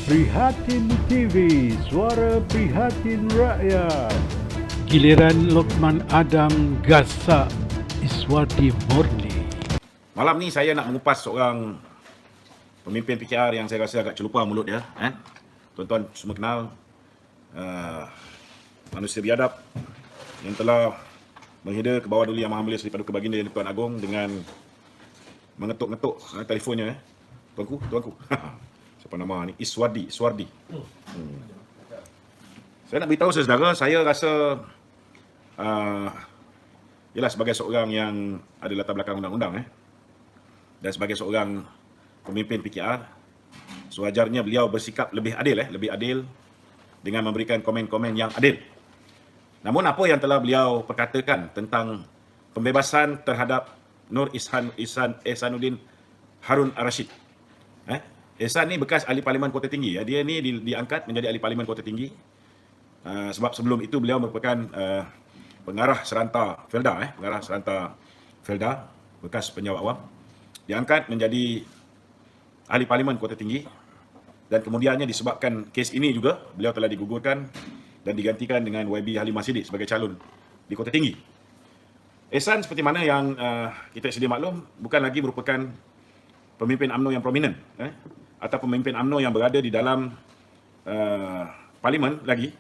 Prihatin TV, suara prihatin rakyat. Giliran Lokman Adam gasak Iswadi Murni. Malam ni saya nak mengupas seorang pemimpin PKR yang saya rasa agak celupa mulut dia. Tuan-tuan semua kenal manusia biadab yang telah menghida ke bawah duli Yang Maha Mulia Seri Paduka Baginda Yang Tuan Agong dengan mengetuk-ngetuk telefonnya. Tuanku. Siapa nama ni? Iswadi. Saya nak beritahu saudara, saya rasa ialah sebagai seorang yang ada latar belakang undang-undang dan sebagai seorang pemimpin PKR, sewajarnya beliau bersikap lebih adil dengan memberikan komen-komen yang adil. Namun apa yang telah beliau perkatakan tentang pembebasan terhadap Nur Ihsanuddin Harun Ar-Rashid. Ihsan ni bekas ahli Parlimen Kota Tinggi. Dia ni diangkat menjadi ahli Parlimen Kota Tinggi. Sebab sebelum itu beliau merupakan pengarah seranta Felda, bekas penjawat awam. Diangkat menjadi ahli Parlimen Kota Tinggi. Dan kemudiannya disebabkan kes ini juga, beliau telah digugurkan dan digantikan dengan YB Halimah Siddiq sebagai calon di Kota Tinggi. Ihsan seperti mana yang kita sedia maklum, bukan lagi merupakan pemimpin UMNO yang prominent atau pemimpin UMNO yang berada di dalam parlimen lagi,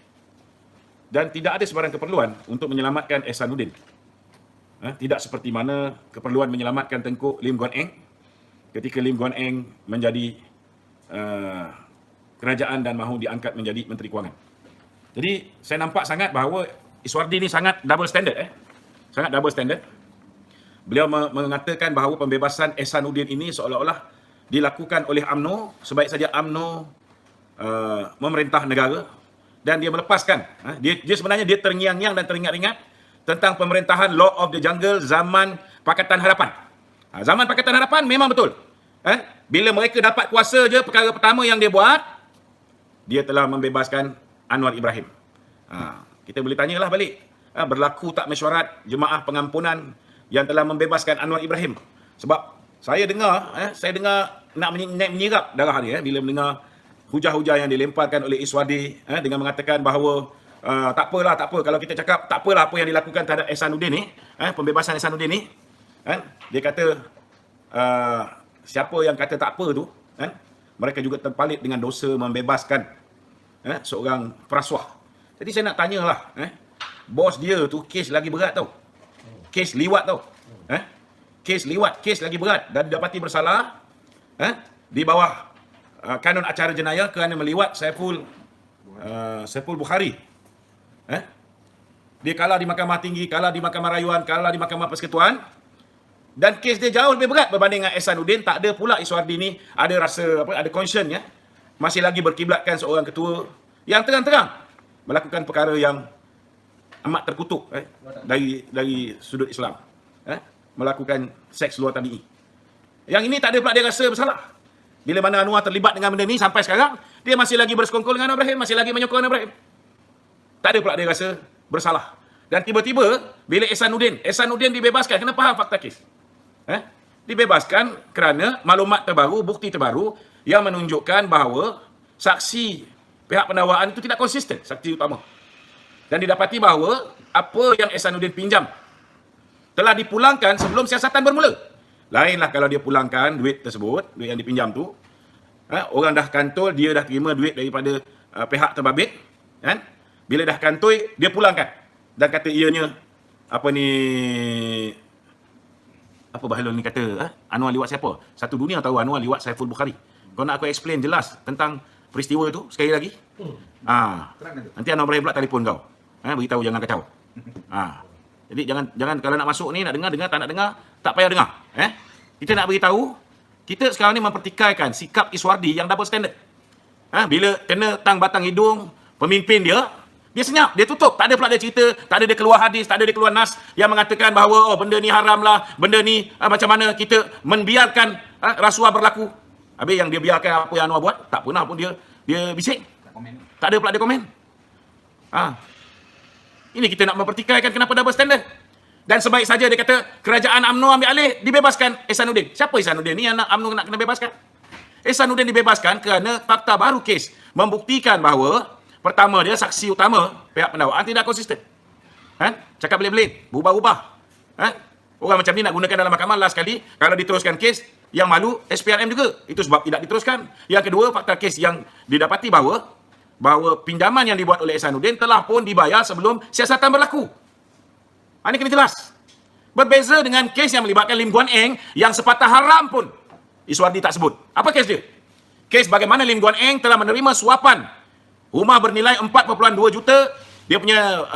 dan tidak ada sebarang keperluan untuk menyelamatkan Ihsanuddin. Tidak seperti mana keperluan menyelamatkan Tengku Lim Guan Eng ketika Lim Guan Eng menjadi kerajaan dan mahu diangkat menjadi Menteri Kewangan. Jadi saya nampak sangat bahawa Iswadi ni sangat double standard. Sangat double standard. Beliau mengatakan bahawa pembebasan Ihsanuddin ini seolah-olah dilakukan oleh UMNO, sebaik saja UMNO memerintah negara, dan dia melepaskan. Dia sebenarnya dia terngiang-ngiang dan teringat-ingat tentang pemerintahan Law of the Jungle zaman Pakatan Harapan. Zaman Pakatan Harapan memang betul. Bila mereka dapat kuasa je, perkara pertama yang dia buat, dia telah membebaskan Anwar Ibrahim. Kita boleh tanyalah balik. Berlaku tak mesyuarat jemaah pengampunan yang telah membebaskan Anwar Ibrahim? Sebab saya dengar nak menyirap darah dia bila mendengar hujah-hujah yang dilemparkan oleh Iswadi dengan mengatakan bahawa tak apa kalau kita cakap tak apalah apa yang dilakukan terhadap Ihsanuddin ni, pembebasan Ihsanuddin ni, dia kata siapa yang kata tak apa tu, mereka juga terpalit dengan dosa membebaskan seorang perasuah. Jadi saya nak tanyalah, bos dia tu kes lagi berat tau. Kes liwat tau. Kes lagi berat dan didapati bersalah di bawah kanun acara jenayah kerana meliwat Saiful Bukhari. Dia kalah di Mahkamah Tinggi, kalah di Mahkamah Rayuan, kalah di Mahkamah Persekutuan, dan kes dia jauh lebih berat berbanding dengan Ihsanuddin. Tak ada pula Iswadi ni ada rasa ada conscience masih lagi berkiblatkan seorang ketua yang terang-terang melakukan perkara yang amat terkutuk dari sudut Islam, melakukan seks luar tabi'i. Yang ini tak ada pula dia rasa bersalah. Bila mana Anwar terlibat dengan benda ni sampai sekarang, dia masih lagi bersekongkol dengan Anwar Ibrahim, masih lagi menyokong Anwar Ibrahim. Tak ada pula dia rasa bersalah. Dan tiba-tiba bila Ihsanuddin dibebaskan, kena faham fakta kes. Dibebaskan kerana maklumat terbaru, bukti terbaru yang menunjukkan bahawa saksi pihak pendakwaan itu tidak konsisten, saksi utama. Dan didapati bahawa apa yang Ihsanuddin pinjam telah dipulangkan sebelum siasatan bermula. Lainlah kalau dia pulangkan duit tersebut, duit yang dipinjam tu, orang dah kantoi, dia dah terima duit daripada pihak terbabit, bila dah kantoi, dia pulangkan dan kata ianya apa Bahlul ni kata, Anwar liwat siapa? Satu dunia tahu Anwar liwat Saiful Bukhari. Kau nak aku explain jelas tentang peristiwa itu sekali lagi? Nanti Anwar Ibrahim pula telefon kau. Beritahu jangan kacau. Jadi jangan kalau nak masuk ni, nak dengar, tak nak dengar, tak payah dengar. Kita nak beritahu, kita sekarang ni mempertikaikan sikap Iswadi yang double standard. Bila kena tang batang hidung pemimpin dia senyap, dia tutup. Tak ada pula dia cerita, tak ada dia keluar hadis, tak ada dia keluar nas yang mengatakan bahawa benda ni haram lah, benda ni macam mana kita membiarkan rasuah berlaku. Habis yang dia biarkan apa yang Anwar buat, tak pernah pun dia bising. Tak ada pula dia komen. Ini kita nak mempertikaikan kenapa double standard. Dan sebaik saja dia kata kerajaan UMNO ambil alih, dibebaskan Ihsanuddin. Siapa Ihsanuddin ni yang UMNO nak kena bebaskan? Ehsanuddin dibebaskan kerana fakta baru kes membuktikan bahawa pertama dia saksi utama pihak pendakwaan tidak konsisten. Cakap belit-belit, berubah-ubah. Orang macam ni nak gunakan dalam mahkamah last sekali, kalau diteruskan kes, yang malu SPRM juga. Itu sebab tidak diteruskan. Yang kedua, fakta kes yang didapati bahawa pinjaman yang dibuat oleh Ehsanuddin telah pun dibayar sebelum siasatan berlaku. Ini kena jelas. Berbeza dengan kes yang melibatkan Lim Guan Eng yang sepatah haram pun Iswardi tak sebut. Apa kes dia? Kes bagaimana Lim Guan Eng telah menerima suapan rumah bernilai 4.2 juta, dia punya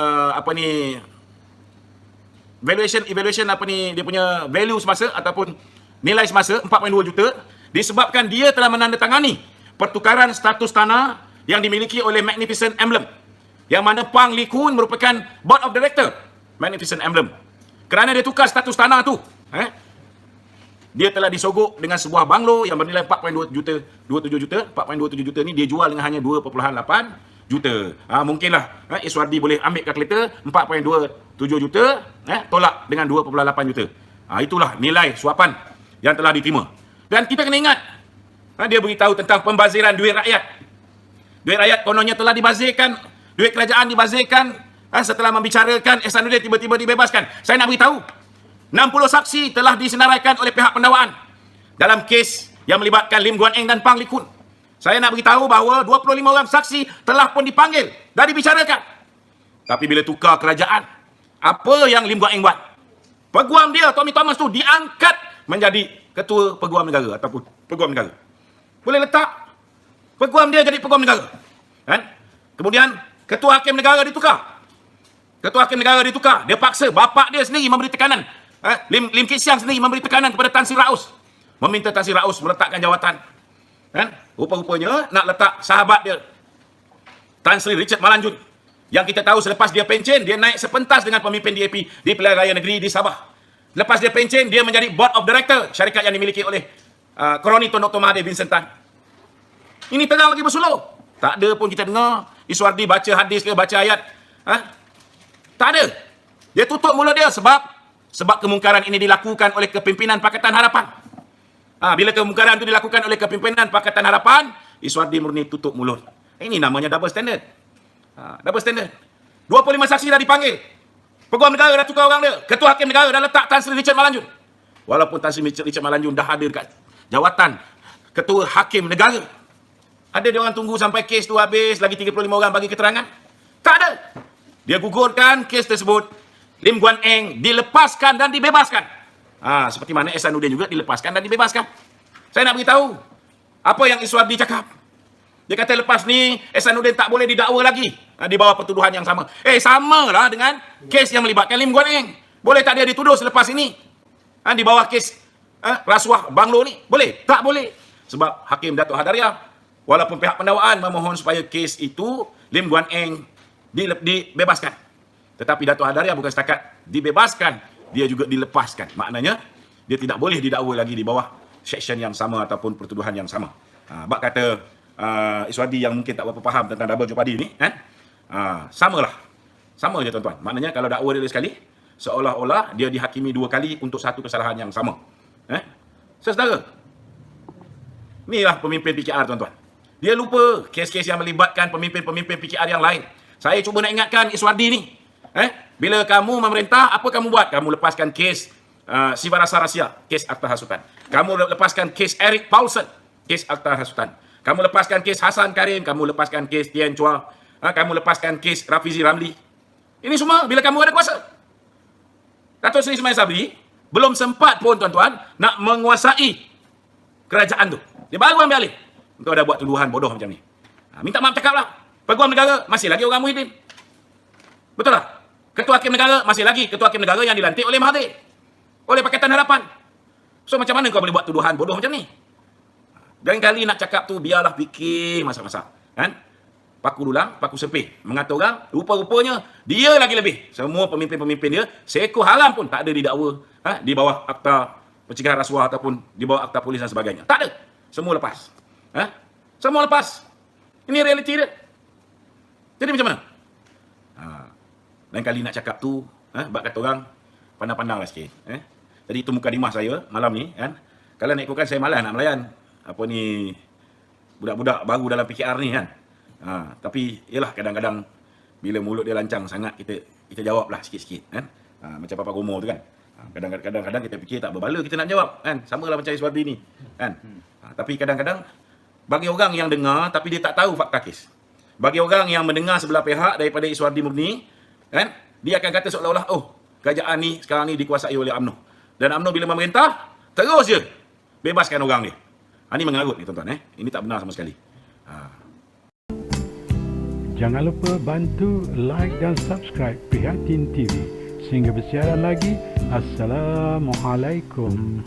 evaluation dia punya value semasa ataupun nilai semasa 4.2 juta disebabkan dia telah menandatangani pertukaran status tanah yang dimiliki oleh Magnificent Emblem, yang mana Pang Lee Kun merupakan board of director Magnificent Emblem. Kerana dia tukar status tanah tu, dia telah disogok dengan sebuah banglo yang bernilai 4.27 juta. 4.27 juta ni dia jual dengan hanya 2.8 juta. Mungkinlah Iswardi boleh ambil kalkulator 4.27 juta, tolak dengan 2.8 juta. Itulah nilai suapan yang telah diterima. Dan kita kena ingat, dia beritahu tentang pembaziran duit rakyat. Duit rakyat kononnya telah dibazirkan, duit kerajaan dibazirkan. Setelah membicarakan, Ehsanuddin tiba-tiba dibebaskan. Saya nak beritahu, 60 saksi telah disenaraikan oleh pihak pendakwaan dalam kes yang melibatkan Lim Guan Eng dan Pang Lee Kun. Saya nak beritahu bahawa 25 orang saksi telah pun dipanggil dan dibicarakan. Tapi bila tukar kerajaan, apa yang Lim Guan Eng buat? Peguam dia, Tommy Thomas tu, diangkat menjadi ketua peguam negara ataupun peguam negara. Boleh letak peguam dia jadi peguam negara. Kemudian ketua hakim negara ditukar. Ketua hakim negara ditukar. Dia paksa bapak dia sendiri memberi tekanan. Lim Kit Siang sendiri memberi tekanan kepada Tan Sri Raus. Meminta Tan Sri Raus meletakkan jawatan. Rupa-rupanya nak letak sahabat dia, Tan Sri Richard Malanjun. Yang kita tahu selepas dia pencen, dia naik sepentas dengan pemimpin DAP di Pilihan Raya Negeri di Sabah. Lepas dia pencen, dia menjadi board of director syarikat yang dimiliki oleh Kroni Tun Dr. Mahathir Vincent Tan. Ini tengah lagi bersuluh. Tak ada pun kita dengar Iswardi baca hadis ke baca ayat. Tak ada. Dia tutup mulut dia sebab kemungkaran ini dilakukan oleh kepimpinan Pakatan Harapan. Bila kemungkaran itu dilakukan oleh kepimpinan Pakatan Harapan, Iswardi murni tutup mulut. Ini namanya double standard. Double standard. 25 saksi dah dipanggil. Peguam negara dah tukar orang dia. Ketua hakim negara dah letak Tan Sri Richard Malanjun. Walaupun Tan Sri Richard Malanjun dah ada dekat jawatan ketua hakim negara. Ada dia orang tunggu sampai kes tu habis, lagi 35 orang bagi keterangan? Tak ada. Dia gugurkan kes tersebut. Lim Guan Eng dilepaskan dan dibebaskan. Seperti mana Ehsanuddin juga dilepaskan dan dibebaskan. Saya nak beritahu apa yang Iswardi cakap. Dia kata lepas ni Ehsanuddin tak boleh didakwa lagi di bawah pertuduhan yang sama. Samalah dengan kes yang melibatkan Lim Guan Eng. Boleh tak dia dituduh selepas ini? Di bawah kes rasuah banglo ni? Boleh? Tak boleh. Sebab Hakim Datuk Hadariah, walaupun pihak pendakwaan memohon supaya kes itu Lim Guan Eng dibebaskan. Tetapi Datuk Hadariah bukan setakat dibebaskan, dia juga dilepaskan. Maknanya, dia tidak boleh didakwa lagi di bawah seksyen yang sama ataupun pertuduhan yang sama. Bak kata Iswardi yang mungkin tak berapa faham tentang double jeopardy ni, samalah. Sama je tuan-tuan. Maknanya kalau dakwa dia sekali, seolah-olah dia dihakimi 2 kali untuk satu kesalahan yang sama. Saudara, inilah pemimpin PKR tuan-tuan. Dia lupa kes-kes yang melibatkan pemimpin-pemimpin PKR yang lain. Saya cuba nak ingatkan Iswardi ni. Bila kamu memerintah, apa kamu buat? Kamu lepaskan kes Siva Rasa Rahsia, kes Akta Hasutan. Kamu lepaskan kes Eric Paulson, kes Akta Hasutan. Kamu lepaskan kes Hasan Karim, kamu lepaskan kes Tien Chua, kamu lepaskan kes Rafizi Ramli. Ini semua bila kamu ada kuasa. Datuk Seri Ismail Sabri belum sempat pun tuan-tuan nak menguasai kerajaan tu. Dia baru ambil alih. Engkau dah buat tuduhan bodoh macam ni. Minta maaf cakaplah. Peguam negara masih lagi orang Muhyiddin. Betul tak? Ketua Hakim Negara masih lagi ketua Hakim Negara yang dilantik oleh Mahathir, oleh Pakatan Harapan. So macam mana kau boleh buat tuduhan bodoh macam ni? Jangan kali nak cakap tu biarlah fikir masa-masa. Paku dulang, paku sepih. Mengata orang, rupa-rupanya dia lagi lebih. Semua pemimpin-pemimpin dia, seekor haram pun tak ada didakwa di bawah Akta Pencegahan Rasuah ataupun di bawah Akta Polis dan sebagainya. Tak ada. Semua lepas. Semua lepas. Ini realiti dia. Jadi macam mana? Lain kali nak cakap tu, bak kata orang, pandang-pandanglah sikit. Jadi itu mukadimah saya malam ni. Kalau nak ikutkan saya malas nak melayan. budak-budak baru dalam PKR ni kan. Tapi yalah, kadang-kadang bila mulut dia lancang sangat, kita jawablah sikit-sikit kan. Macam Papa Gomo tu kan. Kadang-kadang kita fikir tak berbala kita nak jawab kan. Samalah macam Iswardi ni kan. Tapi kadang-kadang bagi orang yang dengar tapi dia tak tahu fakta kes. Bagi orang yang mendengar sebelah pihak daripada Iswardi Murni kan, dia akan kata seolah-olah kerajaan ni sekarang ni dikuasai oleh UMNO. Dan UMNO bila memerintah terus je bebaskan orang dia. Ini mengarut ni tuan-tuan Ini tak benar sama sekali. Jangan lupa bantu like dan subscribe Prihatin TV. Sehingga bersiaran lagi. Assalamualaikum.